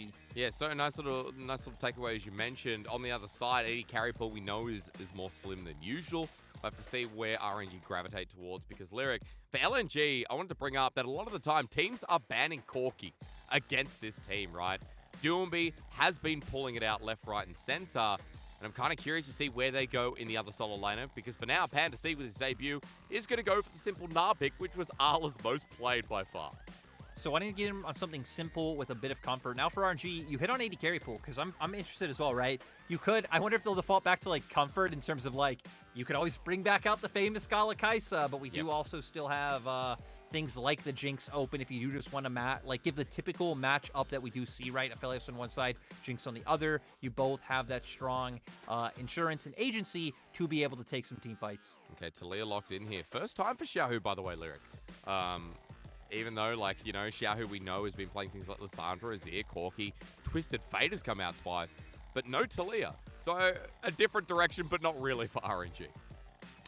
RNG. Yeah, so nice little takeaway as you mentioned. On the other side, AD carry pool we know is more slim than usual. We'll have to see where RNG gravitate towards because Lyric, for LNG, I wanted to bring up that a lot of the time teams are banning Corki against this team, right? Doinb has been pulling it out left, right, and center. And I'm kind of curious to see where they go in the other solo lineup because for now, Panda C with his debut is going to go for the simple Gnar pick, which was Arla's most played by far. So why don't you get him on something simple with a bit of comfort? Now for RNG, you hit on AD carry pool, because I'm interested as well, right? You could, I wonder if they'll default back to, like, comfort in terms of, like, you could always bring back out the famous Gala Kaisa, but we do also still have things like the Jinx open if you do just want to give the typical match up that we do see, right? Aphelios on one side, Jinx on the other. You both have that strong insurance and agency to be able to take some team fights. Okay, Taliyah locked in here. First time for Xiaohu, by the way, Lyric. Even though, like, you know, Xiaohu we know has been playing things like Lissandra, Azir, Corki, Twisted Fate has come out twice, but no Taliyah. So a different direction, but not really for RNG.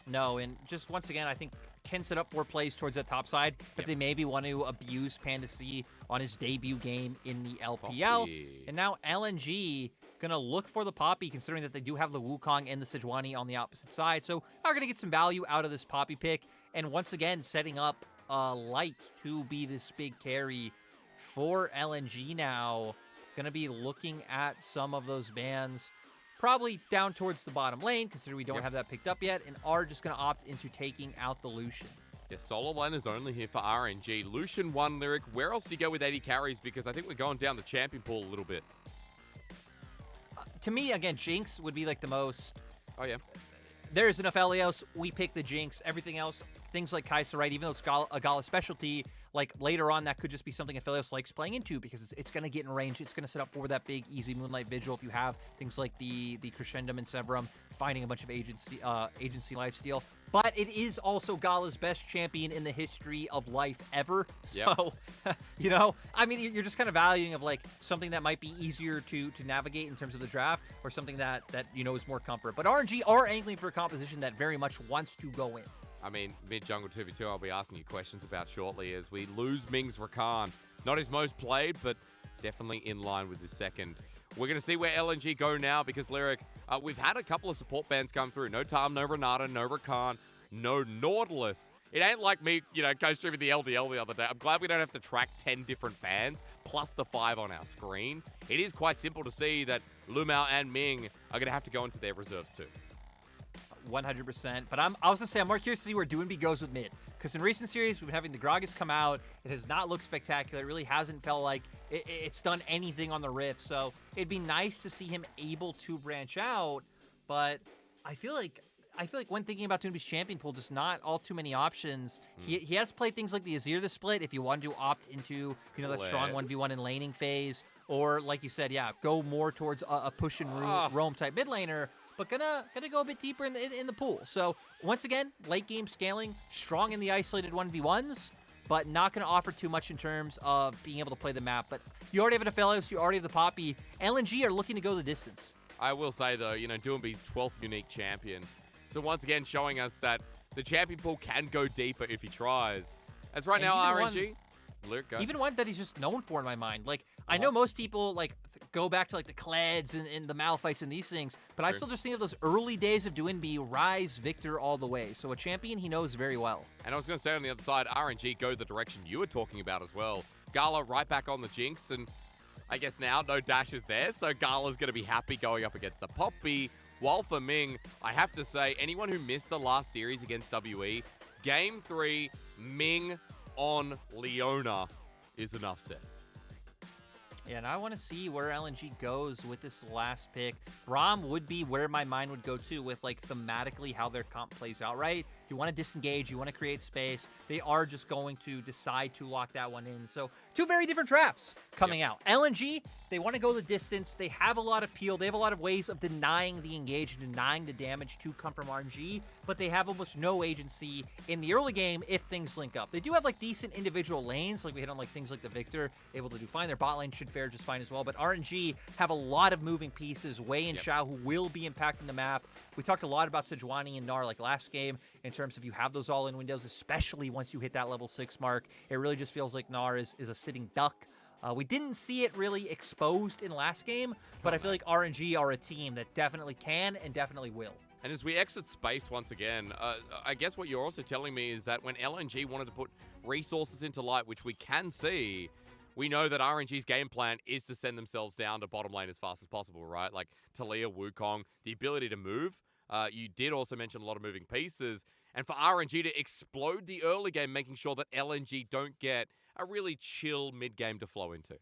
No, and just once again, I think can set up more plays towards that top side if they maybe want to abuse Panda C on his debut game in the LPL. Poppy. And now LNG gonna look for the Poppy, considering that they do have the Wukong and the Sejuani on the opposite side. So are gonna get some value out of this Poppy pick, and once again setting up Light to be this big carry for LNG now. Gonna be looking at some of those bans probably down towards the bottom lane, considering we don't have that picked up yet, and are just gonna opt into taking out the Lucian. Yeah, solo lane is only here for RNG. Lucian 1, Lyric. Where else do you go with 80 carries? Because I think we're going down the champion pool a little bit. To me, again, Jinx would be like the most... Oh, yeah. There's an Aphelios, we pick the Jinx. Everything else, things like Kaisa, right? Even though it's a Gala specialty, like later on, that could just be something Aphelios likes playing into because it's going to get in range. It's going to set up for that big, easy Moonlight Vigil if you have things like the Crescendum and Severum, finding a bunch of agency lifesteal. But it is also Gala's best champion in the history of life ever. Yep. So, you know, I mean, you're just kind of valuing of like something that might be easier to navigate in terms of the draft or something that you know is more comfort. But RNG are angling for a composition that very much wants to go in. I mean, mid-jungle 2v2, I'll be asking you questions about shortly as we lose Ming's Rakan. Not his most played, but definitely in line with his second. We're going to see where LNG go now because, Lyric, we've had a couple of support bans come through. No Tom, no Renata, no Rakan, no Nautilus. It ain't like me, you know, co-streaming the LDL the other day. I'm glad we don't have to track 10 different bans, plus the 5 on our screen. It is quite simple to see that Lumao and Ming are going to have to go into their reserves too. 100%. But I was going to say, I'm more curious to see where Doinb goes with mid. Because in recent series, we've been having the Gragas come out. It has not looked spectacular. It really hasn't felt like it's done anything on the Rift. So it'd be nice to see him able to branch out. But I feel like when thinking about Doinb's champion pool, just not all too many options. He has played things like the Azir the split if you want to opt into, you know, that strong 1v1 in laning phase. Or like you said, yeah, go more towards a push and roam type mid laner. But gonna go a bit deeper in the pool. So once again, late game scaling, strong in the isolated 1v1s, but not gonna offer too much in terms of being able to play the map. But you already have an Aphelios, you already have the Poppy. LNG are looking to go the distance. I will say though, you know, Doinb's 12th unique champion. So once again, showing us that the champion pool can go deeper if he tries. As right now, RNG. Even one that he's just known for in my mind. Like, I know most people, like, go back to, like, the Kleds and the Malphites and these things, but I still just think of those early days of Doinb, Rise, Viktor all the way. So a champion he knows very well. And I was going to say on the other side, RNG go the direction you were talking about as well. Gala right back on the Jinx, and I guess now no dash is there, so Gala's going to be happy going up against the Poppy. While for Ming, I have to say, anyone who missed the last series against WE, Game 3, Ming on Leona is enough said. Yeah, and I want to see where LNG goes with this last pick. Braum would be where my mind would go to with, like, thematically how their comp plays out, right? You want to disengage, you want to create space. They are just going to decide to lock that one in. So, two very different traps coming out. LNG, they want to go the distance. They have a lot of peel. They have a lot of ways of denying the engage, denying the damage to come from RNG, but they have almost no agency in the early game if things link up. They do have, like, decent individual lanes, like we hit on, like, things like the Viktor, able to do fine. Their bot lane should fare just fine as well, but RNG have a lot of moving pieces. Wei and Xiaohu will be impacting the map. We talked a lot about Sejuani and Gnar, like last game, in terms of you have those all-in windows, especially once you hit that level 6 mark. It really just feels like Gnar is a sitting duck. We didn't see it really exposed in last game, but I feel like RNG are a team that definitely can and definitely will. And as we exit space once again, I guess what you're also telling me is that when LNG wanted to put resources into light, which we can see, we know that RNG's game plan is to send themselves down to bottom lane as fast as possible, right? Like Taliyah, Wukong, the ability to move. You did also mention a lot of moving pieces. And for RNG to explode the early game, making sure that LNG don't get a really chill mid-game to flow into.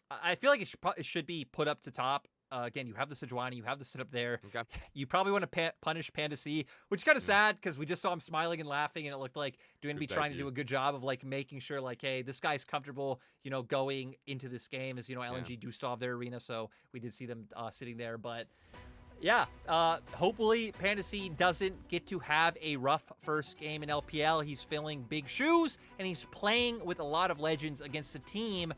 I feel like it should be put up to top. Again, you have the Sejuani, you have the sit up there. Okay. You probably want to punish Panda C, which is kind of sad because we just saw him smiling and laughing, and it looked like Doinb trying to do a good job of like making sure like, hey, this guy's comfortable, you know, going into this game. As you know, LNG do still have their arena, so we did see them sitting there. But yeah, hopefully Panda C doesn't get to have a rough first game in LPL. He's filling big shoes, and he's playing with a lot of legends against a team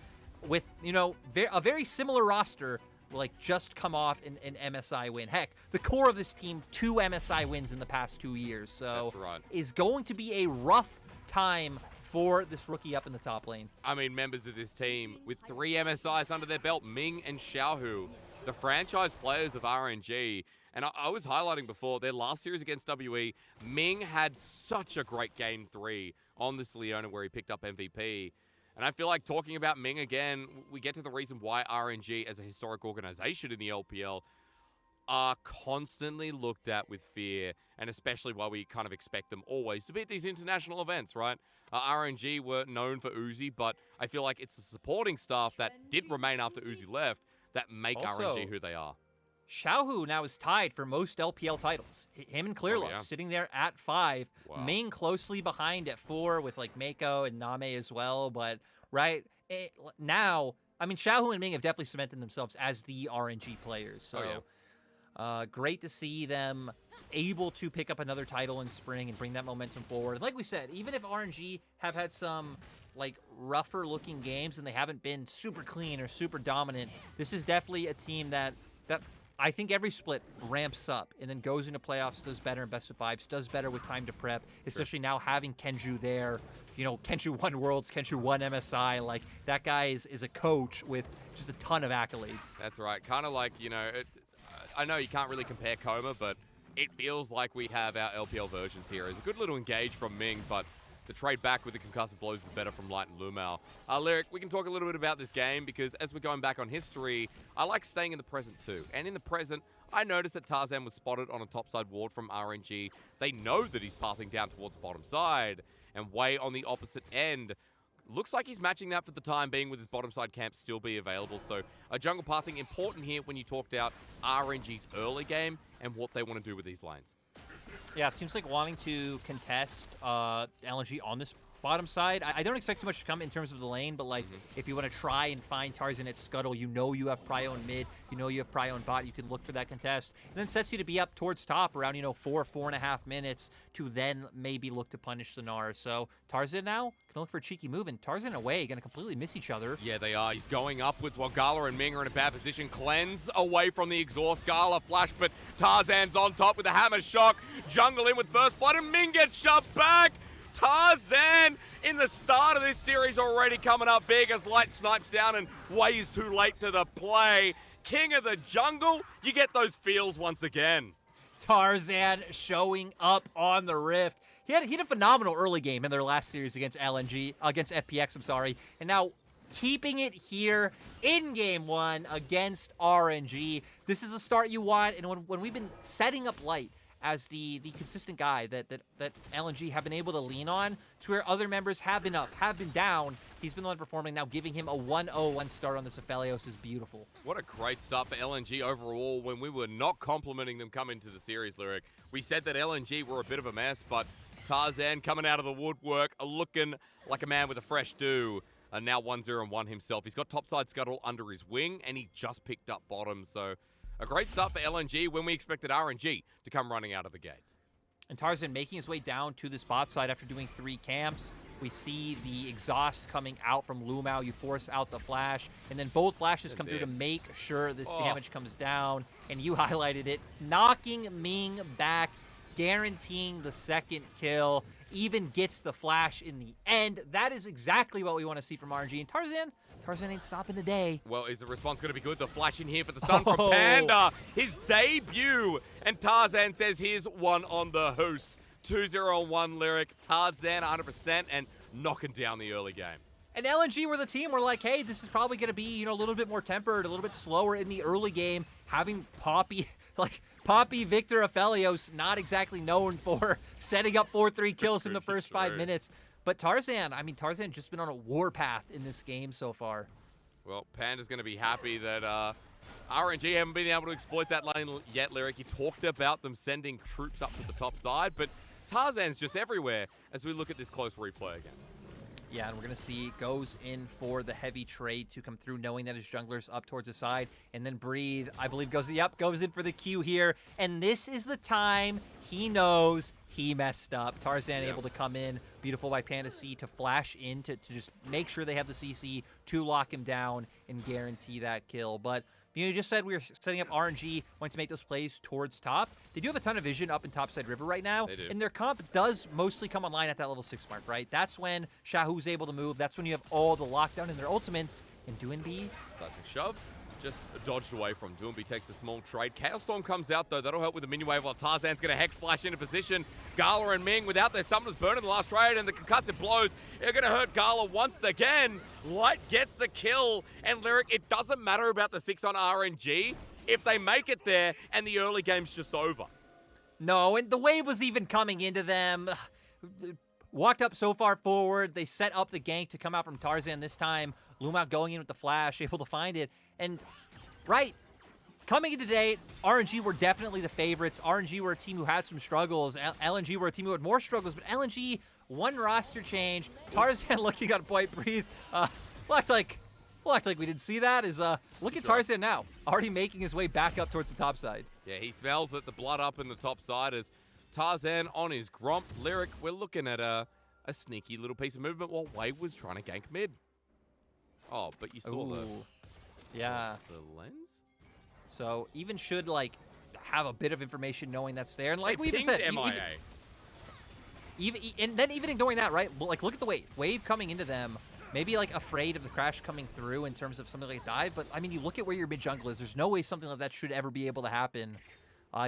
with, you know, a very similar roster. Like just come off an MSI win. Heck, the core of this team, 2 MSI wins in the past 2 years. So That's right. Is going to be a rough time for this rookie up in the top lane. I mean, members of this team with 3 MSIs under their belt, Ming and Xiaohu, the franchise players of RNG. And I was highlighting before, their last series against WE, Ming had such a great game 3 on this Leona where he picked up MVP. And I feel like talking about Ming again, we get to the reason why RNG as a historic organization in the LPL are constantly looked at with fear, and especially why we kind of expect them always to be at these international events, right? RNG were known for Uzi, but I feel like it's the supporting staff that did remain after Uzi left that make Also, RNG who they are. Xiaohu now is tied for most LPL titles. Him and Clearlove sitting there at 5. Wow. Ming closely behind at 4 with like Mako and Name as well. But now, I mean, Xiaohu and Ming have definitely cemented themselves as the RNG players. So great to see them able to pick up another title in spring and bring that momentum forward. And like we said, even if RNG have had some like rougher looking games and they haven't been super clean or super dominant, this is definitely a team that I think every split ramps up and then goes into playoffs, does better in best of 5s, does better with time to prep, especially now having Kenju there. You know, Kenju won Worlds, Kenju won MSI. Like, that guy is a coach with just a ton of accolades. That's right. Kind of like, you know, I know you can't really compare Coma, but it feels like we have our LPL versions here. It's a good little engage from Ming, but the trade back with the concussive blows is better from Light and Lumao. Lyric, we can talk a little bit about this game because as we're going back on history, I like staying in the present too. And in the present, I noticed that Tarzan was spotted on a topside ward from RNG. They know that he's pathing down towards the bottom side, and way on the opposite end, looks like he's matching that for the time being with his bottom side camp still be available. So a jungle pathing important here when you talked out RNG's early game and what they want to do with these lanes. Yeah, seems like wanting to contest LNG on this bottom side. I don't expect too much to come in terms of the lane, but like if you want to try and find Tarzan at Scuttle, you know you have Prio in mid, you know you have Prio in bot, you can look for that contest. And then sets you to be up towards top around, you know, 4.5 minutes to then maybe look to punish the Gnar. So Tarzan now can look for a cheeky move, and Tarzan away, going to completely miss each other. Yeah, they are. He's going upwards while Gala and Ming are in a bad position. Cleanse away from the exhaust. Gala flash, but Tarzan's on top with a hammer shock. Jungle in with first blood, and Ming gets shoved back. Tarzan in the start of this series already coming up big as Light snipes down and ways too late to the play. King of the jungle, you get those feels once again. Tarzan showing up on the Rift. He had a phenomenal early game in their last series against FPX, I'm sorry. And now keeping it here in game 1 against RNG. This is the start you want, and when we've been setting up Light as the consistent guy that LNG have been able to lean on to where other members have been up, have been down. He's been the one performing. Now giving him a 1-0-1 start on this Aphelios is beautiful. What a great start for LNG overall when we were not complimenting them coming into the series, Lyric. We said that LNG were a bit of a mess, but Tarzan coming out of the woodwork, looking like a man with a fresh do. Now 1-0-1 himself. He's got topside Scuttle under his wing, and he just picked up bottom, so a great start for LNG when we expected RNG to come running out of the gates. And Tarzan making his way down to this bot side after doing 3 camps. We see the exhaust coming out from Lumao. You force out the flash, and then both flashes come through to make sure this damage comes down. And you highlighted it, knocking Ming back, guaranteeing the second kill. Even gets the flash in the end. That is exactly what we want to see from RNG. And Tarzan Tarzan ain't stopping the day. Well, is the response going to be good? The flash in here for the stun from Oh. Panda. His debut. And Tarzan says here's one on the hoose. 2-0 on 1 Lyric. Tarzan 100% and knocking down the early game. And LNG were the team. We're like, hey, this is probably going to be, you know, a little bit more tempered, a little bit slower in the early game. Having Poppy, Viktor Aphelios, not exactly known for setting up 4-3 kills in the first 5 minutes. But Tarzan, I mean, Tarzan just been on a warpath in this game so far. Well, Panda's going to be happy that RNG haven't been able to exploit that lane yet, Lyric. You talked about them sending troops up to the top side, but Tarzan's just everywhere as we look at this close replay again. Yeah, and we're going to see goes in for the heavy trade to come through, knowing that his jungler's up towards the side. And then Breathe, I believe, goes in for the Q here. And this is the time he knows he messed up. Tarzan able to come in, beautiful by Panda C, to flash in to just make sure they have the CC to lock him down and guarantee that kill. But you just said we were setting up RNG, wanting to make those plays towards top. They do have a ton of vision up in topside river right now. They do. And their comp does mostly come online at that level 6 mark, right? That's when Xiaohu's able to move. That's when you have all the lockdown in their ultimates. And Doinb, Seismic shove. Just dodged away from. Doinb takes a small trade. Chaos Storm comes out, though. That'll help with the minion wave while Tarzan's going to Hex Flash into position. Gala and Ming, without their summoners burning the last trade, and the concussive blows, they're going to hurt Gala once again. Light gets the kill, and Lyric, it doesn't matter about the 6 on RNG if they make it there, and the early game's just over. no, and the wave was even coming into them. Walked up so far forward. They set up the gank to come out from Tarzan this time. Lumao going in with the flash, able to find it. And, right, coming into today, RNG were definitely the favorites. RNG were a team who had some struggles. LNG were a team who had more struggles, but LNG, one roster change. Tarzan looking on point, Breathe. We'll act like we didn't see that. Look at Tarzan now, already making his way back up towards the top side. Yeah, he smells the blood up in the top side as Tarzan on his gromp. Lyric, we're looking at a sneaky little piece of movement while Wave was trying to gank mid. Oh, but you saw the lens? So even should, like, have a bit of information knowing that's there. And like They we even pinged said, MIA. and then even ignoring that, right? Like, look at the wave. Wave coming into them. Maybe, like, afraid of the crash coming through in terms of something like dive. But, I mean, you look at where your mid jungle is. There's no way something like that should ever be able to happen.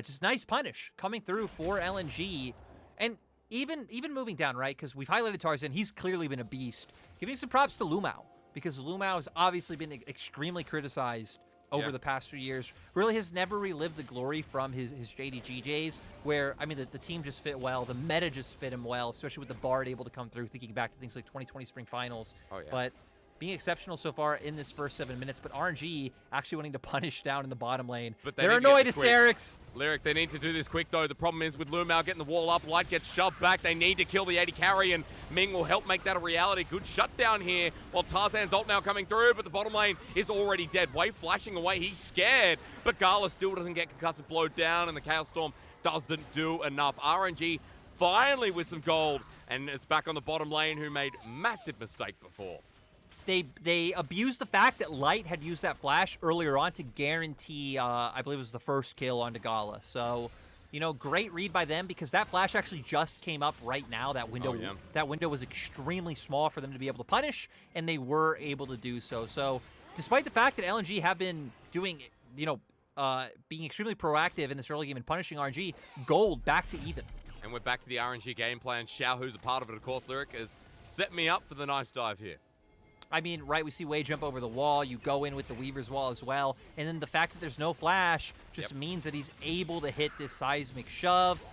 Just nice punish coming through for LNG. And even moving down, right? Because we've highlighted Tarzan. He's clearly been a beast. Giving some props to Lumao, because Lumao has obviously been extremely criticized over the past few years. Really has never relived the glory from his JDGJs, where, I mean, the team just fit well. The meta just fit him well, especially with the Bard able to come through, thinking back to things like 2020 Spring Finals. Oh, yeah. But being exceptional so far in this first 7 minutes, but RNG actually wanting to punish down in the bottom lane. But they they're need to get annoyed, this quick. Hysterics. Lyric, they need to do this quick, though. The problem is with Lumao getting the wall up, Light gets shoved back. They need to kill the AD carry, and Ming will help make that a reality. Good shutdown here, while Tarzan's ult now coming through, but the bottom lane is already dead. Wave flashing away, he's scared, but Gala still doesn't get concussive blow down, and the Chaos Storm doesn't do enough. RNG finally with some gold, and it's back on the bottom lane, who made massive mistake before. They abused the fact that Light had used that flash earlier on to guarantee, I believe it was the first kill onto Gala. So, you know, great read by them, because that flash actually just came up right now. That window, that window was extremely small for them to be able to punish, and they were able to do so. So, despite the fact that LNG have been doing, you know, being extremely proactive in this early game and punishing RNG, gold back to even. And we're back to the RNG game plan. Xiaohu's a part of it, of course. Lyric has set me up for the nice dive here. I mean, right, we see Wei jump over the wall. You go in with the Weaver's Wall as well. And then the fact that there's no flash just means that he's able to hit this seismic shove,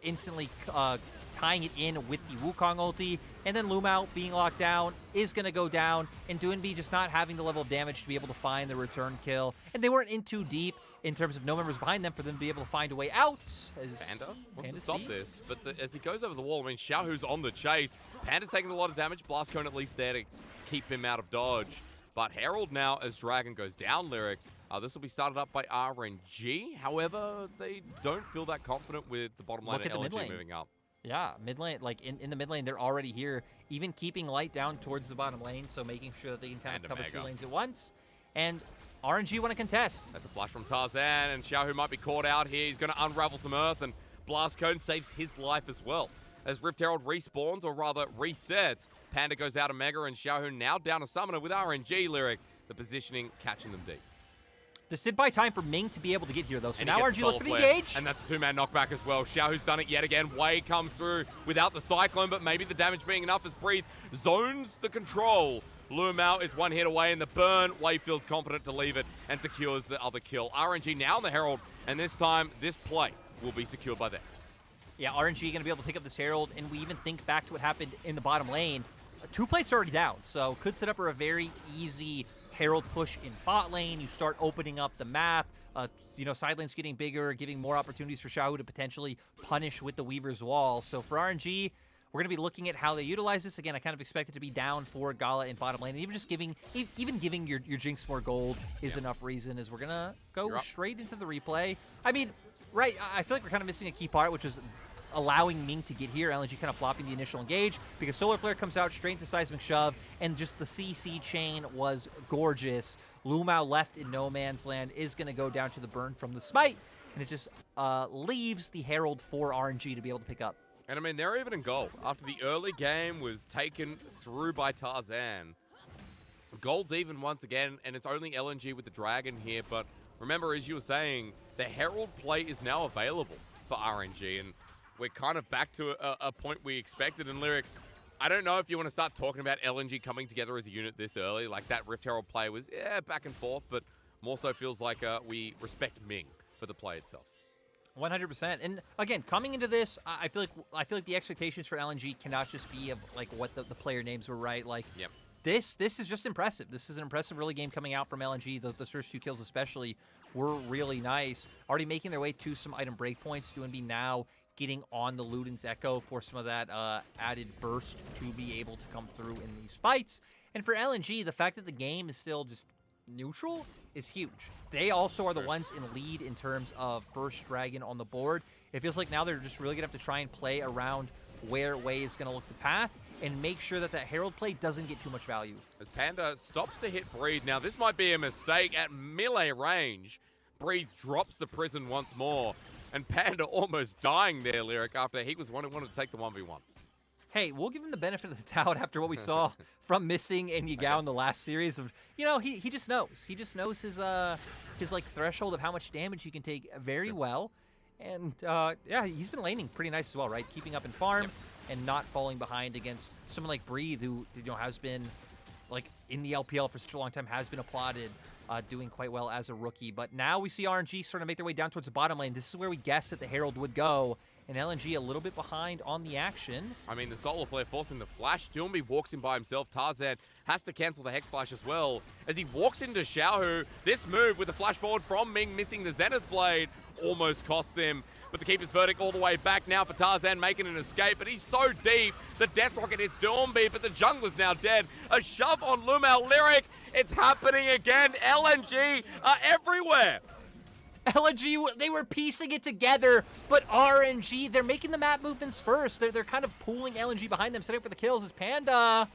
instantly tying it in with the Wukong ulti. And then Lumao being locked down is going to go down. And Doinb just not having the level of damage to be able to find the return kill. And they weren't in too deep in terms of no members behind them for them to be able to find a way out. As Panda wants to stop this, but as he goes over the wall, I mean, Xiaohu's on the chase. Panda's taking a lot of damage. Blast Cone at least there to keep him out of dodge. But Herald now, as Dragon goes down, Lyric, this will be started up by RNG. However, they don't feel that confident with the bottom lane of LNG moving up. Yeah, mid lane, like in the mid lane, they're already here, even keeping Light down towards the bottom lane, so making sure that they can kind of cover 2 lanes at once. And RNG want to contest. That's a flash from Tarzan, and Xiaohu might be caught out here. He's going to unravel some earth, and Blast Cone saves his life as well. As Rift Herald respawns, or rather resets, Panda goes out of Mega, and Xiaohu now down a Summoner with RNG, Lyric. The positioning catching them deep. This did buy time for Ming to be able to get here, though. So And now RNG look for the engage. And that's a two-man knockback as well. Xiaohu's done it yet again. Wei comes through without the Cyclone, but maybe the damage being enough as Breathe zones the control. Lumao is one hit away in the burn. Wei feels confident to leave it and secures the other kill. RNG now on the Herald, and this time, this play will be secured by them. Yeah, RNG going to be able to pick up this Herald, and we even think back to what happened in the bottom lane. 2 plates already down, so could set up for a very easy Herald push in bot lane. You start opening up the map. You know, side lane's getting bigger, giving more opportunities for Xiaohu to potentially punish with the Weaver's Wall. So for RNG, we're going to be looking at how they utilize this. Again, I kind of expect it to be down for Gala in bottom lane. And even just giving your Jinx more gold is enough reason, as we're going to go straight into the replay. I mean, right, I feel like we're kind of missing a key part, which is allowing Ming to get here. LNG kind of flopping the initial engage because Solar Flare comes out straight into Seismic Shove, and just the CC chain was gorgeous. Lumao left in no man's land is going to go down to the burn from the Smite, and it just leaves the Herald for RNG to be able to pick up. And I mean, they're even in gold. After the early game was taken through by Tarzan, gold's even once again, and it's only LNG with the Dragon here, but remember, as you were saying, the Herald play is now available for RNG, and we're kind of back to a point we expected. And Lyric, I don't know if you want to start talking about LNG coming together as a unit this early. Like, that Rift Herald play was, back and forth, but more so feels like we respect Ming for the play itself. 100%. And again, coming into this, I feel like the expectations for LNG cannot just be of like what the player names were, right? Like, yep. This is just impressive. This is an impressive early game coming out from LNG. Those first 2 kills especially were really nice. Already making their way to some item breakpoints. Doinb now getting on the Luden's Echo for some of that added burst to be able to come through in these fights. And for LNG, the fact that the game is still just neutral is huge. They also are the ones in lead in terms of first Dragon on the board. It feels like now they're just really going to have to try and play around where Wei is going to look to path and make sure that Herald play doesn't get too much value. As Panda stops to hit Breathe. Now, this might be a mistake at melee range. Breathe drops the prison once more. And Panda almost dying there, Lyric, after he was wanted to take the 1v1. Hey, we'll give him the benefit of the doubt after what we saw from Missing and Yagao in the last series. Of, you know, he just knows. He just knows his like threshold of how much damage he can take very well. And yeah, he's been laning pretty nice as well, right? Keeping up in farm and not falling behind against someone like Breathe, who has been like in the LPL for such a long time, has been applauded. Doing quite well as a rookie. But now we see RNG starting to make their way down towards the bottom lane. This is where we guessed that the Herald would go. And LNG a little bit behind on the action. I mean, the Solar Flare forcing the flash. Doinb walks in by himself. Tarzan has to cancel the Hex Flash as well. As he walks into Xiaohu, this move with the flash forward from Ming, missing the Zenith Blade, almost costs him. But the Keeper's Verdict all the way back now for Tarzan, making an escape. But he's so deep. The Death Rocket hits Doinb, but the jungler's now dead. A shove on Lumao. Lyric, it's happening again. LNG are everywhere. LNG, they were piecing it together, but RNG, they're making the map movements first. They're kind of pulling LNG behind them, setting up for the kills as Panda.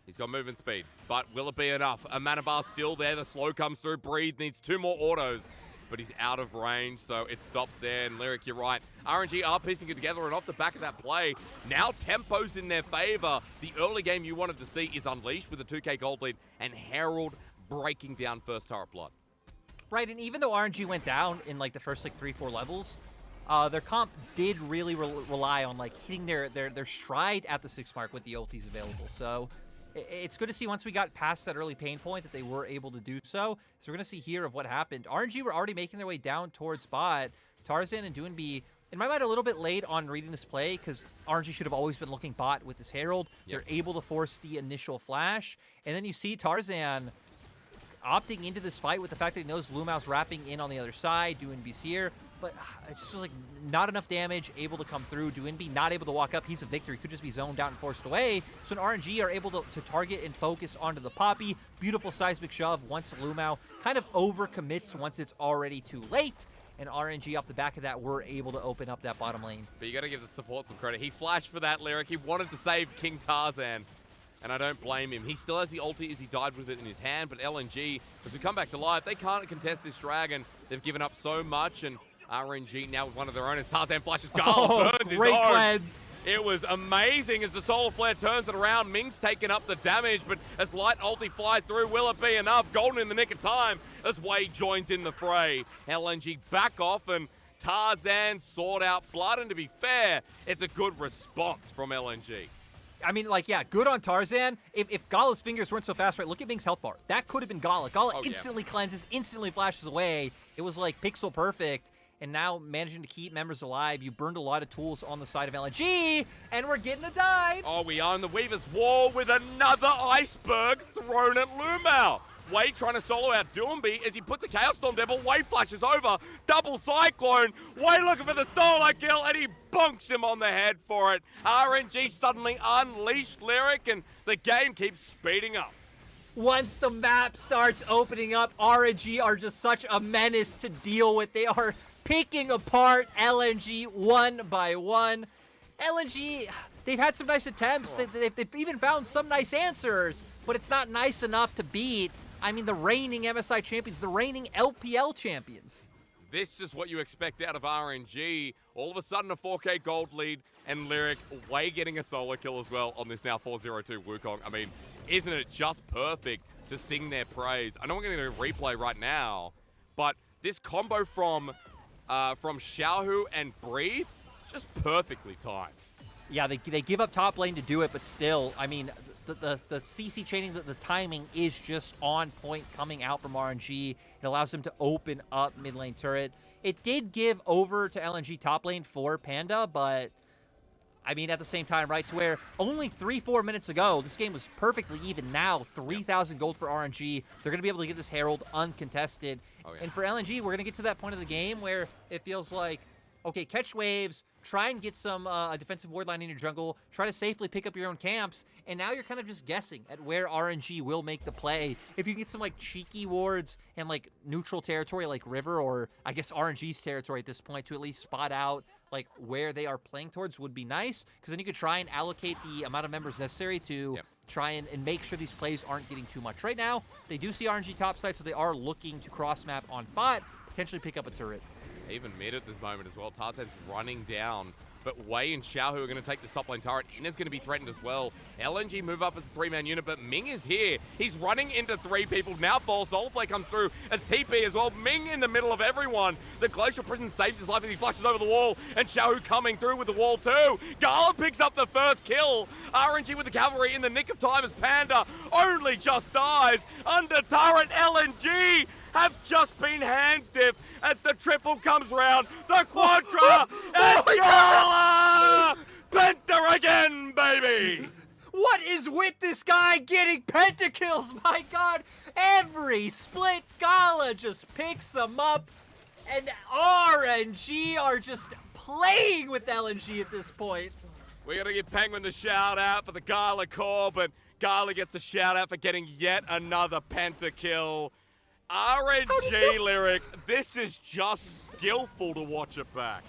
He's got movement speed, but will it be enough? A mana bar still there. The slow comes through. Breathe needs 2 more autos, but he's out of range, so it stops there. And Lyric, you're right. RNG are piecing it together, and off the back of that play, now tempo's in their favor. The early game you wanted to see is unleashed with a 2k gold lead, and Herald breaking down first turret blood. Right, and even though RNG went down in like the first like 3-4 levels, their comp did really rely on like hitting their stride at the 6 mark with the ultis available. So it's good to see once we got past that early pain point that they were able to do so. So we're going to see here of what happened. RNG were already making their way down towards bot. Tarzan and Doinb, in my mind, a little bit late on reading this play because RNG should have always been looking bot with this Herald. Yep. They're able to force the initial flash. And then you see Tarzan opting into this fight with the fact that he knows Lumao's wrapping in on the other side. Doinb's here, but it's just like not enough damage able to come through. Doinb not able to walk up. He's a Viktor. He could just be zoned out and forced away. So an RNG are able to target and focus onto the Poppy. Beautiful seismic shove once Lumao kind of overcommits once it's already too late. And RNG off the back of that were able to open up that bottom lane. But you got to give the support some credit. He flashed for that, Lyric. He wanted to save King Tarzan. And I don't blame him. He still has the ulti as he died with it in his hand, but LNG, as we come back to life, they can't contest this dragon. They've given up so much, and RNG now with one of their own as Tarzan flashes Gala, burns his great own. cleanse. It was amazing as the Solar Flare turns it around. Ming's taking up the damage, but as Light ulti flies through, will it be enough? Golden in the nick of time as Wade joins in the fray. LNG back off and Tarzan sought out blood, and to be fair, it's a good response from LNG. I mean, like, yeah, good on Tarzan. If Gala's fingers weren't so fast, right, look at Ming's health bar. That could have been Gala. Gala instantly cleanses, instantly flashes away. It was, like, pixel perfect. And now managing to keep members alive, you burned a lot of tools on the side of LNG, and we're getting a dive. Oh, we are on the Weaver's Wall with another iceberg thrown at Lumao. Wade trying to solo out Doinb as he puts a Chaos Storm Devil. Wade flashes over, double Cyclone. Wade looking for the solo kill, and he bonks him on the head for it. RNG suddenly unleashed Lyric, and the game keeps speeding up. Once the map starts opening up, RNG are just such a menace to deal with. They are picking apart LNG one by one. LNG, they've had some nice attempts. They've even found some nice answers, but it's not nice enough to beat, I mean, the reigning MSI champions, the reigning LPL champions. This is what you expect out of RNG. All of a sudden, a 4K gold lead, and Lyric way getting a solo kill as well on this now 4-0-2 Wukong. I mean, isn't it just perfect to sing their praise? I know we're going to do a replay right now, but this combo from Xiaohu and Breathe, just perfectly timed. Yeah, they give up top lane to do it, but still, I mean, the CC chaining, the timing is just on point coming out from RNG. It allows them to open up mid lane turret. It did give over to LNG top lane for Panda, but I mean, at the same time, right, to where only 3-4 minutes ago, this game was perfectly even. Now, 3,000 gold for RNG. They're going to be able to get this Herald uncontested. Oh, yeah. And for LNG, we're going to get to that point of the game where it feels like, okay, catch waves, try and get some defensive ward line in your jungle, try to safely pick up your own camps, and now you're kind of just guessing at where RNG will make the play. If you get some, like, cheeky wards and, like, neutral territory like River, or I guess RNG's territory at this point, to at least spot out, like, where they are playing towards would be nice, because then you could try and allocate the amount of members necessary to try and make sure these plays aren't getting too much. Right now, they do see RNG topside, so they are looking to cross-map on bot, potentially pick up a turret. Even mid at this moment as well. Tarzan's running down, but Wei and Xiaohu are going to take this top lane turret. Ina's going to be threatened as well. LNG move up as a three-man unit, but Ming is here. He's running into three people. Now falls. Soulflare comes through as TP as well. Ming in the middle of everyone. The Glacial Prison saves his life as he flushes over the wall, and Xiaohu coming through with the wall too. Gala picks up the first kill. RNG with the cavalry in the nick of time as Panda only just dies. Under turret, LNG have just been hand stiff as the triple comes round. The Quadra and Gala! Penta again, baby! What is with this guy getting pentakills? My God, every split Gala just picks him up, and RNG are just playing with LNG at this point. We're going to give Penguin the shout out for the Gala core, but Gala gets a shout out for getting yet another pentakill. RNG Lyric, this is just skillful to watch it back.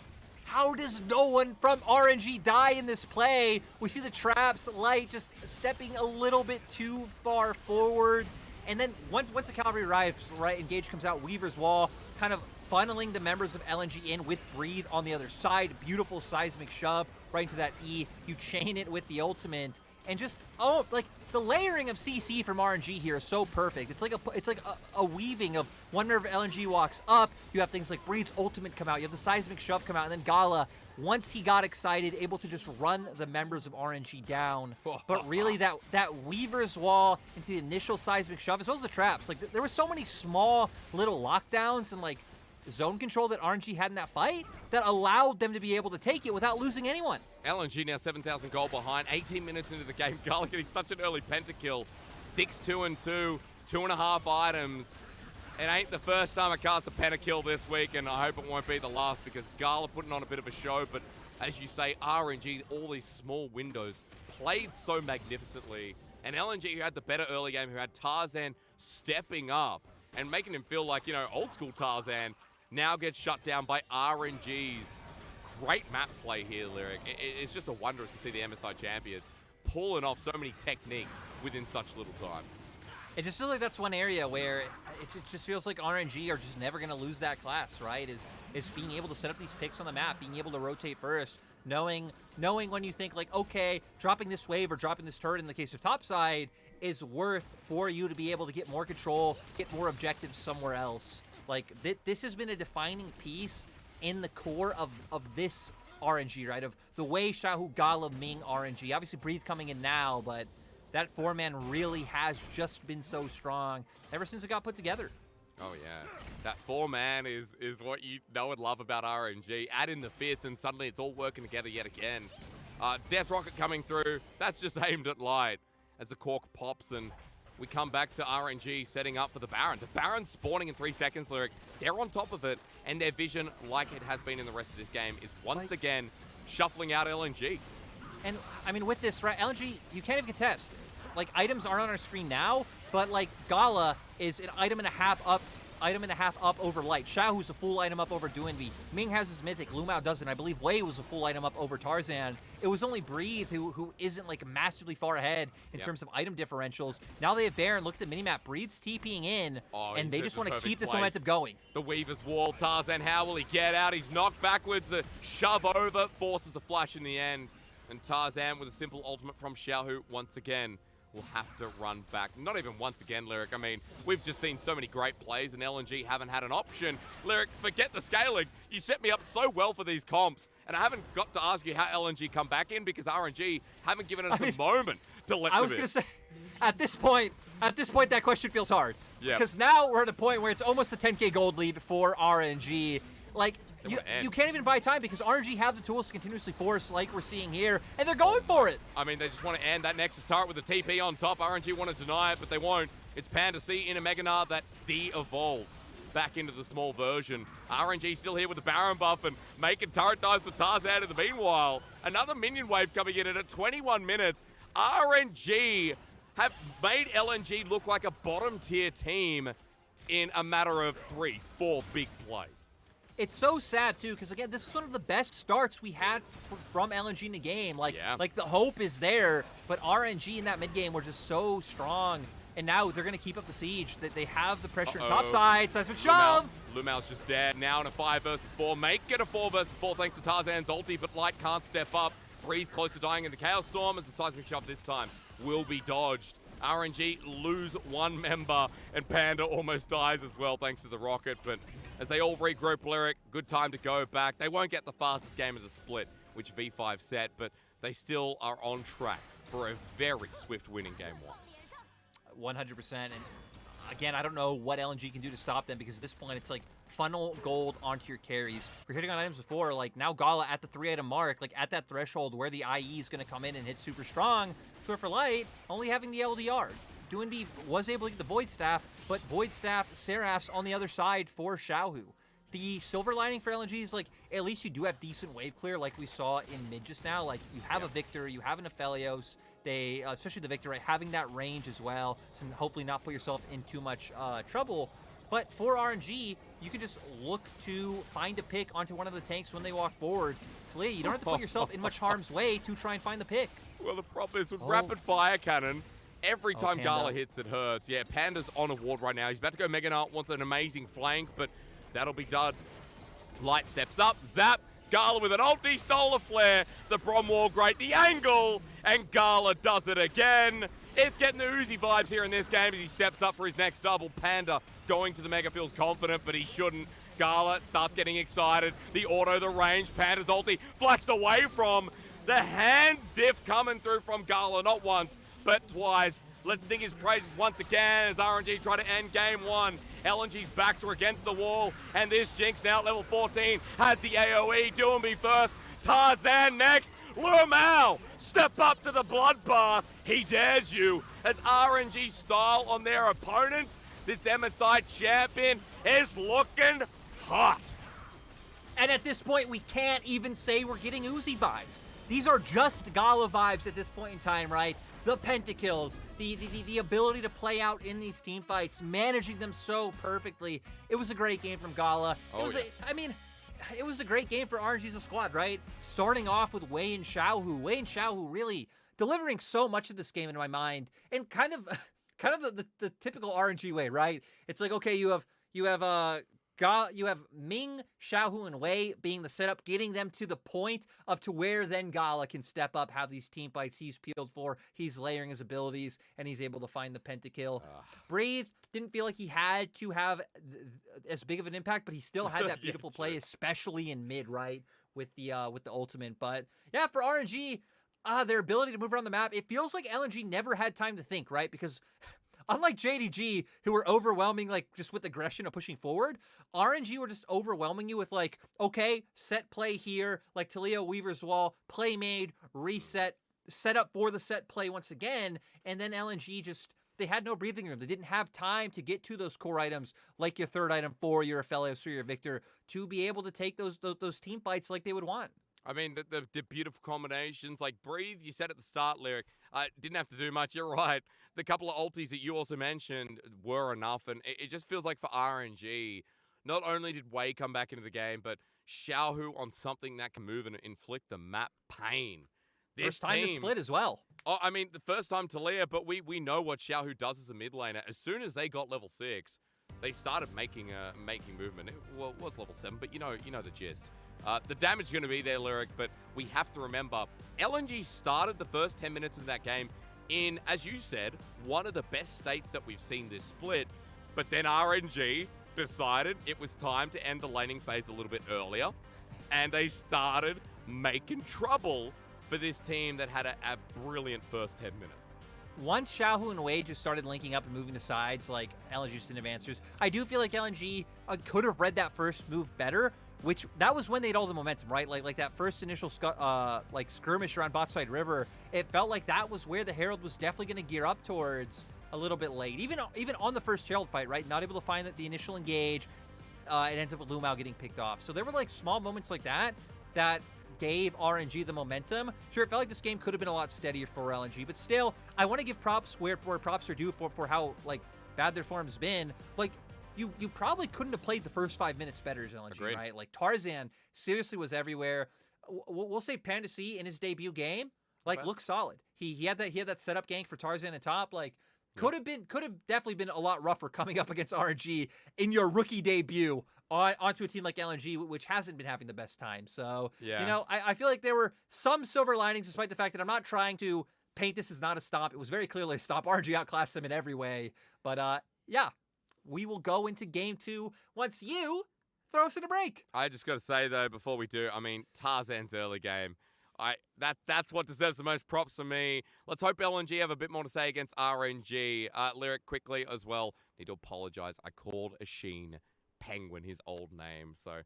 How does no one from RNG die in this play? We see the traps, Light just stepping a little bit too far forward. And then once the cavalry arrives, right, Engage comes out, Weaver's Wall, kind of funneling the members of LNG in with Breathe on the other side. Beautiful seismic shove right into that E. You chain it with the ultimate. And just, oh, like, the layering of CC from RNG here is so perfect. It's like a weaving of whenever LNG walks up, you have things like Breed's ultimate come out, you have the seismic shove come out, and then Gala, once he got excited, able to just run the members of RNG down. But really, that Weaver's Wall into the initial seismic shove, as well as the traps, like, there were so many small little lockdowns and, like, zone control that RNG had in that fight that allowed them to be able to take it without losing anyone. LNG now 7,000 gold behind, 18 minutes into the game. Gala getting such an early pentakill. 6-2-2, 2.5 items. It ain't the first time I cast a pentakill this week, and I hope it won't be the last because Gala putting on a bit of a show. But as you say, RNG, all these small windows, played so magnificently. And LNG, who had the better early game, who had Tarzan stepping up and making him feel like, you know, old school Tarzan, now gets shut down by RNG's. Great map play here, Lyric. It's just a wondrous to see the MSI champions pulling off so many techniques within such little time. It just feels like that's one area where it just feels like RNG are just never going to lose that class, right? Is being able to set up these picks on the map, being able to rotate first, knowing when you think like, okay, dropping this wave or dropping this turret in the case of topside is worth for you to be able to get more control, get more objectives somewhere else. Like this has been a defining piece in the core of this RNG, right? Of the way Xiaohu, Gala, Ming, RNG. Obviously Breathe coming in now, but that four-man really has just been so strong ever since it got put together. Oh, yeah. That four-man is what you know and love about RNG. Add in the fifth, and suddenly it's all working together yet again. Death Rocket coming through. That's just aimed at light as the cork pops, and we come back to RNG setting up for the Baron. The Baron spawning in 3 seconds, Lyric. They're on top of it, and their vision, like it has been in the rest of this game, is once again shuffling out LNG. And, I mean, with this, right, LNG, you can't even contest. Like, items aren't on our screen now, but, like, Gala is an item and a half up over Light. Xiaohu's a full item up over Doinb. Ming has his Mythic. Lumao doesn't. I believe Wei was a full item up over Tarzan. It was only Breathe who isn't, like, massively far ahead in terms of item differentials. Now they have Baron. Look at the minimap. Breathe's TPing in, and they just want to keep this momentum going. The Weaver's Wall. Tarzan, how will he get out? He's knocked backwards. The shove over forces the flash in the end. And Tarzan with a simple ultimate from Xiaohu once again will have to run back. Not even once again, Lyric. I mean, we've just seen so many great plays and LNG haven't had an option. Lyric, forget the scaling. You set me up so well for these comps. And I haven't got to ask you how LNG come back in because RNG haven't given us a moment to let them in. I was going to say, at this point, that question feels hard. Yeah. Because now we're at a point where it's almost a 10K gold lead for RNG. Like, you can't even buy time because RNG have the tools to continuously force like we're seeing here, and they're going for it. I mean, they just want to end that Nexus turret with a TP on top. RNG want to deny it, but they won't. It's Panda C in a Mega Gnar that de-evolves back into the small version. RNG still here with the Baron buff and making turret dives for Tarzan in the meanwhile. Another minion wave coming in, and at 21 minutes, RNG have made LNG look like a bottom-tier team in a matter of 3-4 big plays. It's so sad, too, because, again, this is one of the best starts we had from LNG in the game. Like, the hope is there, but RNG in that mid-game were just so strong. And now they're going to keep up the siege. They have the pressure in top side. Seismic shove! Lumao's just dead. Now in a 5 versus 4. Make it a 4 versus 4 thanks to Tarzan's ulti, but Light can't step up. Breathe close to dying in the Chaos Storm as the seismic shove this time will be dodged. RNG lose one member, and Panda almost dies as well thanks to the rocket, but as they all regroup, Lyric, good time to go back. They won't get the fastest game of the split, which V5 set, but they still are on track for a very swift win in game 1. 100%, and again, I don't know what LNG can do to stop them because at this point, it's like funnel gold onto your carries. We're hitting on items before, like now Gala at the 3-item mark, like at that threshold where the IE is going to come in and hit super strong. Tour for Light, only having the LDR. Doinb was able to get the Void Staff, but Void Staff, Seraph's on the other side for Xiaohu. The silver lining for LNG is, like, at least you do have decent wave clear like we saw in mid just now. Like, you have a Viktor, you have an Aphelios. They, especially the Viktor, right, having that range as well, so hopefully not put yourself in too much trouble. But for RNG, you can just look to find a pick onto one of the tanks when they walk forward. Taliyah, you don't have to put yourself in much harm's way to try and find the pick. Well, the problem is with rapid fire cannon, every time Gala hits, it hurts. Yeah, Panda's on a ward right now. He's about to go Mega Gnar, wants an amazing flank, but that'll be done. Light steps up, zap, Gala with an ulti, solar flare, the Braum wall great, the angle, and Gala does it again. It's getting the Uzi vibes here in this game as he steps up for his next double. Panda going to the Mega feels confident, but he shouldn't. Gala starts getting excited. The auto, the range, Panda's ulti flashed away from. The hands diff coming through from Gala, not once, but twice. Let's sing his praises once again as RNG try to end game 1. LNG's backs are against the wall, and this Jinx now at level 14 has the AoE. Doinb first, Tarzan next. Lumao, step up to the bloodbath. He dares you as RNG style on their opponents. This MSI champion is looking hot. And at this point, we can't even say we're getting Uzi vibes. These are just Gala vibes at this point in time, right? The pentakills, the ability to play out in these team fights, managing them so perfectly. It was a great game from Gala. It was a great game for RNG as a squad, right? Starting off with Wei and Xiaohu. Wei and Xiaohu really delivering so much of this game in my mind. And kind of, kind of the typical RNG way, right? It's like, okay, you have Ming, Xiaohu, and Wei being the setup, getting them to the point of to where then Gala can step up, have these team fights he's peeled for, he's layering his abilities, and he's able to find the pentakill. Breathe didn't feel like he had to have as big of an impact, but he still had that beautiful play, especially in mid, right, with the ultimate. But yeah, for RNG, their ability to move around the map, it feels like LNG never had time to think, right? Because unlike JDG, who were overwhelming, like, just with aggression of pushing forward, RNG were just overwhelming you with, like, okay, set play here, like Taliyah Weaver's Wall, play made, reset, set up for the set play once again, and then LNG just, they had no breathing room. They didn't have time to get to those core items, like your third item for your Aphelios or your Viktor, to be able to take those team fights like they would want. I mean, the beautiful combinations, like Breathe, you said at the start, Lyric, didn't have to do much, you're right. The couple of ultis that you also mentioned were enough, and it just feels like for RNG, not only did Wei come back into the game, but Xiaohu on something that can move and inflict the map pain. First time to split as well. Oh, I mean, the first time Taliyah, but we know what Xiaohu does as a mid laner. As soon as they got level 6, they started making movement. It was level 7, but you know the gist. The damage is going to be there, Lyric, but we have to remember, LNG started the first 10 minutes of that game in, as you said, one of the best states that we've seen this split, but then RNG decided it was time to end the laning phase a little bit earlier, and they started making trouble for this team that had a brilliant first 10 minutes. Once Xiaohu and Wei just started linking up and moving the sides, like, LNG just didn't have answers. I do feel like LNG could have read that first move better, which that was when they had all the momentum, right? Like that first initial skirmish around bot side river, it felt like that was where the Herald was definitely going to gear up towards a little bit late. Even on the first Herald fight, right? Not able to find the initial engage. It ends up with Lumao getting picked off. So there were like small moments like that gave RNG the momentum. Sure, it felt like this game could have been a lot steadier for LNG, but still, I want to give props where props are due for how like bad their form's been. Like, you probably couldn't have played the first 5 minutes better as LNG, Agreed. right? Like, Tarzan seriously was everywhere. We'll say Panda C in his debut game, like, looked solid. He had that setup gank for Tarzan and top. Like, could have definitely been a lot rougher coming up against RNG in your rookie debut onto a team like LNG, which hasn't been having the best time. So, I feel like there were some silver linings, despite the fact that I'm not trying to paint this as not a stop. It was very clearly a stop. RNG outclassed them in every way. But, yeah. We will go into game 2 once you throw us in a break. I just got to say, though, before we do, I mean, Tarzan's early game, that's what deserves the most props for me. Let's hope LNG have a bit more to say against RNG. Lyric, quickly as well, need to apologize. I called Asheen Penguin his old name. So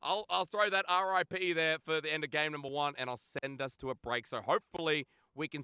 I'll throw that RIP there for the end of game number 1, and I'll send us to a break. So hopefully we can